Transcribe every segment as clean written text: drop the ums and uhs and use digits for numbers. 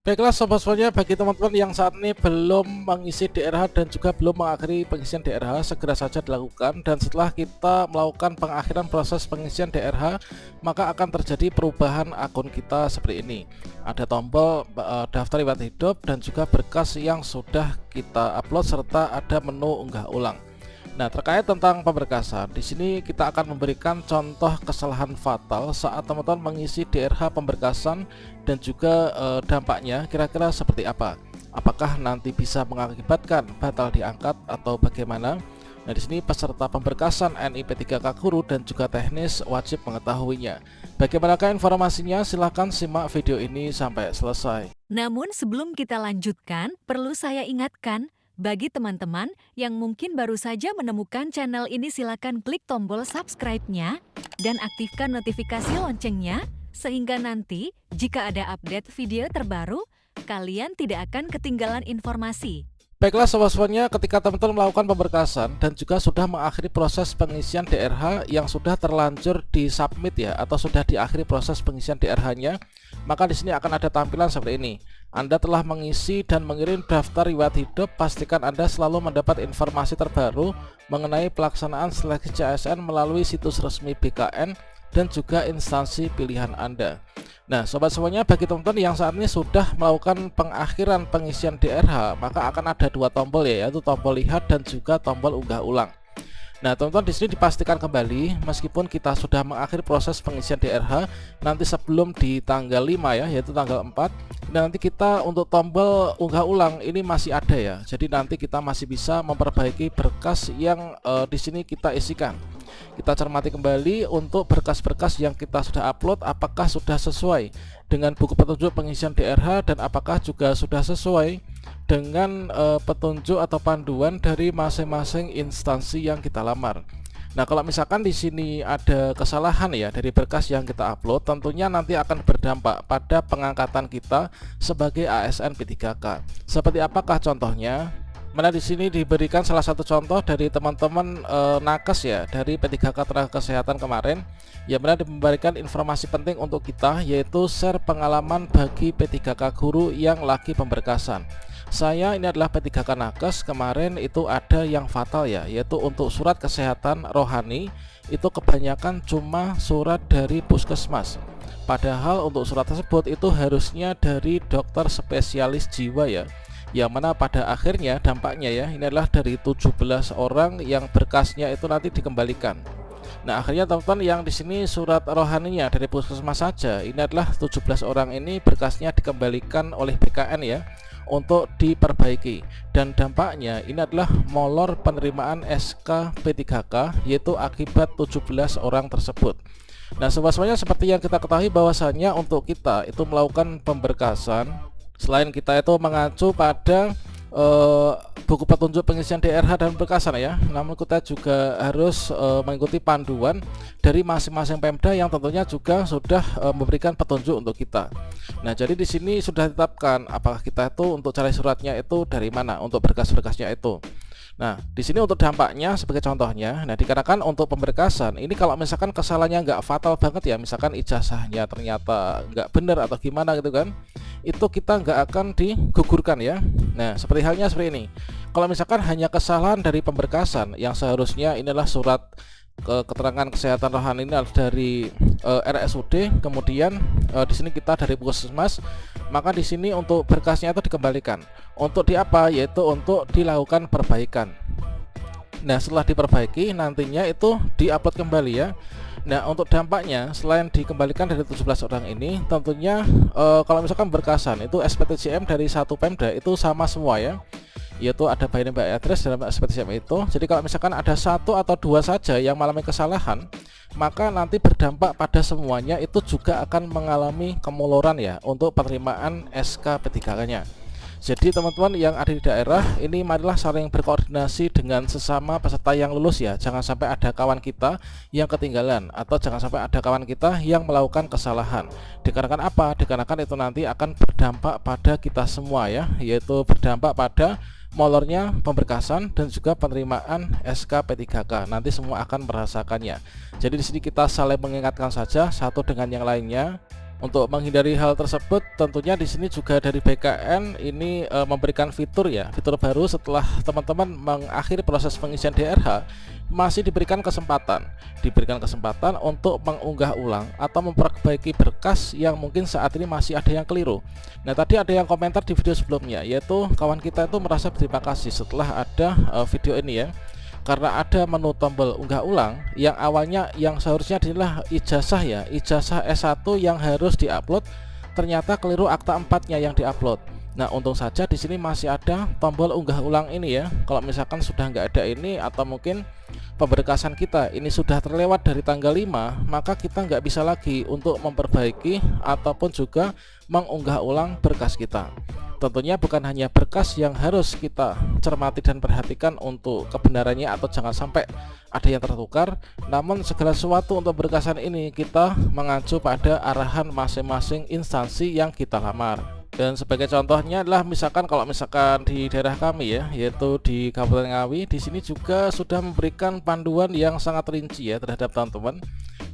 Baiklah sobat semuanya, bagi teman-teman yang saat ini belum mengisi DRH dan juga belum mengakhiri pengisian DRH, segera saja dilakukan. Dan setelah kita melakukan pengakhiran proses pengisian DRH, maka akan terjadi perubahan akun kita seperti ini. Ada tombol daftar riwayat hidup dan juga berkas yang sudah kita upload, serta ada menu unggah ulang. Nah, terkait tentang pemberkasan, di sini kita akan memberikan contoh kesalahan fatal saat teman-teman mengisi DRH pemberkasan dan juga dampaknya kira-kira seperti apa. Apakah nanti bisa mengakibatkan batal diangkat atau bagaimana? Nah, di sini peserta pemberkasan NIP3K Guru dan juga teknis wajib mengetahuinya. Bagaimanakah informasinya? Silahkan simak video ini sampai selesai. Namun sebelum kita lanjutkan, perlu saya ingatkan, bagi teman-teman yang mungkin baru saja menemukan channel ini, silakan klik tombol subscribe-nya dan aktifkan notifikasi loncengnya, sehingga nanti jika ada update video terbaru, kalian tidak akan ketinggalan informasi. Baiklah sobat semuanya, ketika teman-teman melakukan pemberkasan dan juga sudah mengakhiri proses pengisian DRH yang sudah terlanjur di submit ya, atau sudah diakhiri proses pengisian DRH-nya, maka di sini akan ada tampilan seperti ini. Anda telah mengisi dan mengirim daftar riwayat hidup. Pastikan Anda selalu mendapat informasi terbaru mengenai pelaksanaan seleksi CSN melalui situs resmi BKN dan juga instansi pilihan Anda. Nah sobat semuanya, bagi teman-teman yang saat ini sudah melakukan pengakhiran pengisian DRH, maka akan ada dua tombol ya, yaitu tombol lihat dan juga tombol unggah ulang. Nah teman-teman, di sini dipastikan kembali meskipun kita sudah mengakhiri proses pengisian DRH nanti sebelum di tanggal 5 ya, yaitu tanggal 4. Dan nanti kita untuk tombol unggah ulang ini masih ada ya. Jadi nanti kita masih bisa memperbaiki berkas yang di sini kita isikan. Kita cermati kembali untuk berkas-berkas yang kita sudah upload, apakah sudah sesuai dengan buku petunjuk pengisian DRH dan apakah juga sudah sesuai dengan petunjuk atau panduan dari masing-masing instansi yang kita lamar. Nah, kalau misalkan di sini ada kesalahan ya dari berkas yang kita upload, tentunya nanti akan berdampak pada pengangkatan kita sebagai ASN P3K. Seperti apakah contohnya? Mana di sini diberikan salah satu contoh dari teman-teman nakes ya, dari P3K tenaga kesehatan kemarin, yang mana memberikan informasi penting untuk kita, yaitu share pengalaman bagi P3K Guru yang lagi pemberkasan. Saya ini adalah P3K nakes, kemarin itu ada yang fatal ya, yaitu untuk surat kesehatan rohani itu kebanyakan cuma surat dari puskesmas. Padahal untuk surat tersebut itu harusnya dari dokter spesialis jiwa ya, yang mana pada akhirnya dampaknya ya, ini adalah dari 17 orang yang berkasnya itu nanti dikembalikan. Nah akhirnya teman-teman yang di sini surat rohaninya dari puskesmas saja, ini adalah 17 orang ini berkasnya dikembalikan oleh BKN ya, untuk diperbaiki. Dan dampaknya ini adalah molor penerimaan SK P3K, yaitu akibat 17 orang tersebut. Nah sobat semuanya, seperti yang kita ketahui bahwasannya untuk kita itu melakukan pemberkasan, selain kita itu mengacu pada buku petunjuk pengisian DRH dan berkasan ya, namun kita juga harus mengikuti panduan dari masing-masing Pemda yang tentunya juga sudah memberikan petunjuk untuk kita. Nah jadi di sini sudah ditetapkan apakah kita itu untuk cari suratnya itu dari mana untuk berkas-berkasnya itu. Nah di sini untuk dampaknya sebagai contohnya, nah dikarenakan untuk pemberkasan ini kalau misalkan kesalahannya nggak fatal banget ya, misalkan ijazahnya ternyata nggak benar atau gimana gitu kan, itu kita nggak akan digugurkan ya. Nah seperti halnya seperti ini, kalau misalkan hanya kesalahan dari pemberkasan yang seharusnya inilah surat keterangan kesehatan rohani ini adalah dari RSUD, kemudian di sini kita dari puskesmas, maka di sini untuk berkasnya itu dikembalikan untuk di apa, yaitu untuk dilakukan perbaikan. Nah setelah diperbaiki nantinya itu diupload kembali ya. Nah untuk dampaknya selain dikembalikan dari 17 orang ini, tentunya kalau misalkan berkasan itu SPTJM dari satu Pemda itu sama semua ya, yaitu ada by name by address dalam SPTJM itu. Jadi kalau misalkan ada satu atau dua saja yang mengalami kesalahan, maka nanti berdampak pada semuanya itu juga akan mengalami kemoloran ya untuk penerimaan SK P3K-nya. Jadi teman-teman yang ada di daerah ini, marilah saling berkoordinasi dengan sesama peserta yang lulus ya. Jangan sampai ada kawan kita yang ketinggalan, atau jangan sampai ada kawan kita yang melakukan kesalahan. Dikarenakan apa? Dikarenakan itu nanti akan berdampak pada kita semua ya, yaitu berdampak pada molornya pemberkasan dan juga penerimaan SK P3K. Nanti semua akan merasakannya. Jadi di sini kita saling mengingatkan saja satu dengan yang lainnya. Untuk menghindari hal tersebut, tentunya di sini juga dari BKN ini memberikan fitur ya, fitur baru setelah teman-teman mengakhiri proses pengisian DRH, masih diberikan kesempatan untuk mengunggah ulang atau memperbaiki berkas yang mungkin saat ini masih ada yang keliru. Nah, tadi ada yang komentar di video sebelumnya, yaitu kawan kita itu merasa berterima kasih setelah ada video ini ya. Karena ada menu tombol unggah ulang yang awalnya yang seharusnya adalah ijazah ya, ijazah S1 yang harus diupload, ternyata keliru akta 4-nya yang diupload. Nah, untung saja di sini masih ada tombol unggah ulang ini ya. Kalau misalkan sudah nggak ada ini, atau mungkin pemberkasan kita ini sudah terlewat dari tanggal 5, maka kita nggak bisa lagi untuk memperbaiki ataupun juga mengunggah ulang berkas kita. Tentunya bukan hanya berkas yang harus kita cermati dan perhatikan untuk kebenarannya atau jangan sampai ada yang tertukar, namun segala sesuatu untuk berkasan ini kita mengacu pada arahan masing-masing instansi yang kita lamar. Dan sebagai contohnya adalah kalau misalkan di daerah kami ya, yaitu di Kabupaten Ngawi, di sini juga sudah memberikan panduan yang sangat rinci ya terhadap teman-teman.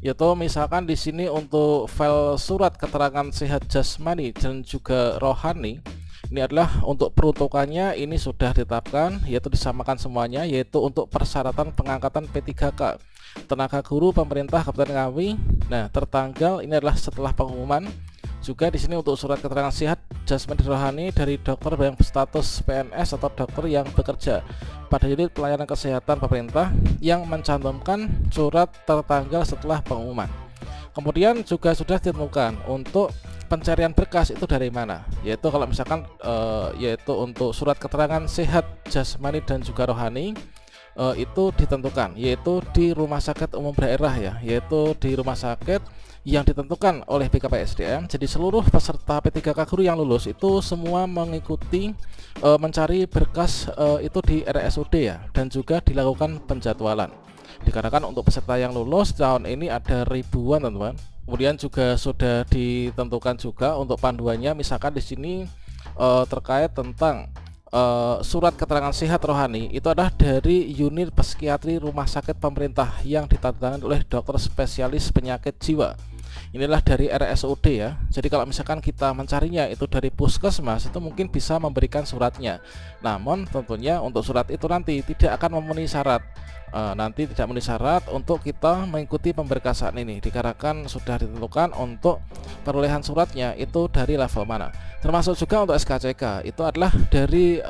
Yaitu misalkan di sini untuk file surat keterangan sehat jasmani dan juga rohani, ini adalah untuk peruntukannya ini sudah ditetapkan, yaitu disamakan semuanya, yaitu untuk persyaratan pengangkatan P3K tenaga guru pemerintah Kabupaten Ngawi. Nah, tertanggal ini adalah setelah pengumuman. Juga di sini untuk surat keterangan sehat jasmani rohani dari dokter yang berstatus PNS atau dokter yang bekerja pada unit pelayanan kesehatan pemerintah yang mencantumkan surat tertanggal setelah pengumuman. Kemudian juga sudah ditemukan untuk pencarian berkas itu dari mana, yaitu kalau misalkan yaitu untuk surat keterangan sehat jasmani dan juga rohani itu ditentukan yaitu di rumah sakit umum daerah ya, yaitu di rumah sakit yang ditentukan oleh BKPSDM. Jadi seluruh peserta P3K guru yang lulus itu semua mengikuti mencari berkas itu di RSUD ya, dan juga dilakukan penjadwalan. Dikarenakan untuk peserta yang lulus tahun ini ada ribuan teman-teman. Kemudian juga sudah ditentukan juga untuk panduannya, misalkan di sini terkait tentang surat keterangan sehat rohani itu adalah dari unit psikiatri rumah sakit pemerintah yang ditandatangani oleh dokter spesialis penyakit jiwa. Inilah dari RSUD ya. Jadi kalau misalkan kita mencarinya itu dari puskesmas, itu mungkin bisa memberikan suratnya. Namun tentunya untuk surat itu nanti tidak akan memenuhi syarat. Nanti tidak memenuhi syarat untuk kita mengikuti pemberkasan ini, dikarenakan sudah ditentukan untuk perolehan suratnya itu dari level mana. Termasuk juga untuk SKCK itu adalah dari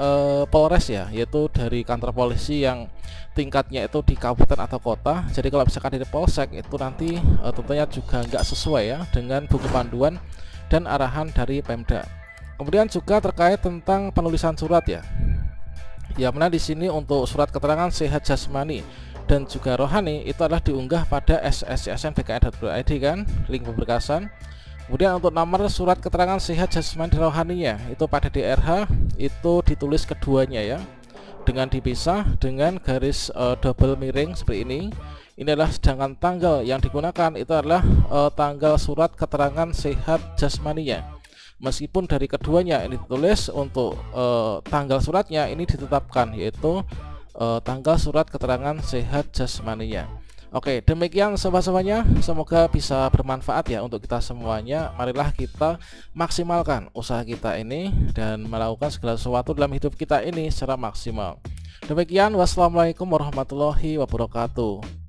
Polres ya, yaitu dari kantor polisi yang tingkatnya itu di kabupaten atau kota. Jadi kalau misalkan di Polsek itu nanti tentunya juga nggak sesuai ya dengan buku panduan dan arahan dari Pemda. Kemudian juga terkait tentang penulisan surat ya. Ya, mana di sini untuk surat keterangan sehat jasmani dan juga rohani itu adalah diunggah pada sscsn.bkn.id kan, link pemberkasan. Kemudian untuk nomor surat keterangan sehat jasmani dan rohaninya itu pada DRH itu ditulis keduanya ya, dengan dipisah dengan garis double miring seperti ini. Ini adalah sedangkan tanggal yang digunakan itu adalah tanggal surat keterangan sehat jasmaninya. Meskipun dari keduanya ini ditulis, untuk tanggal suratnya ini ditetapkan yaitu tanggal surat keterangan sehat jasmaninya. Oke, demikian sobat-sobatnya, semoga bisa bermanfaat ya untuk kita semuanya. Marilah kita maksimalkan usaha kita ini dan melakukan segala sesuatu dalam hidup kita ini secara maksimal. Demikian, wassalamualaikum warahmatullahi wabarakatuh.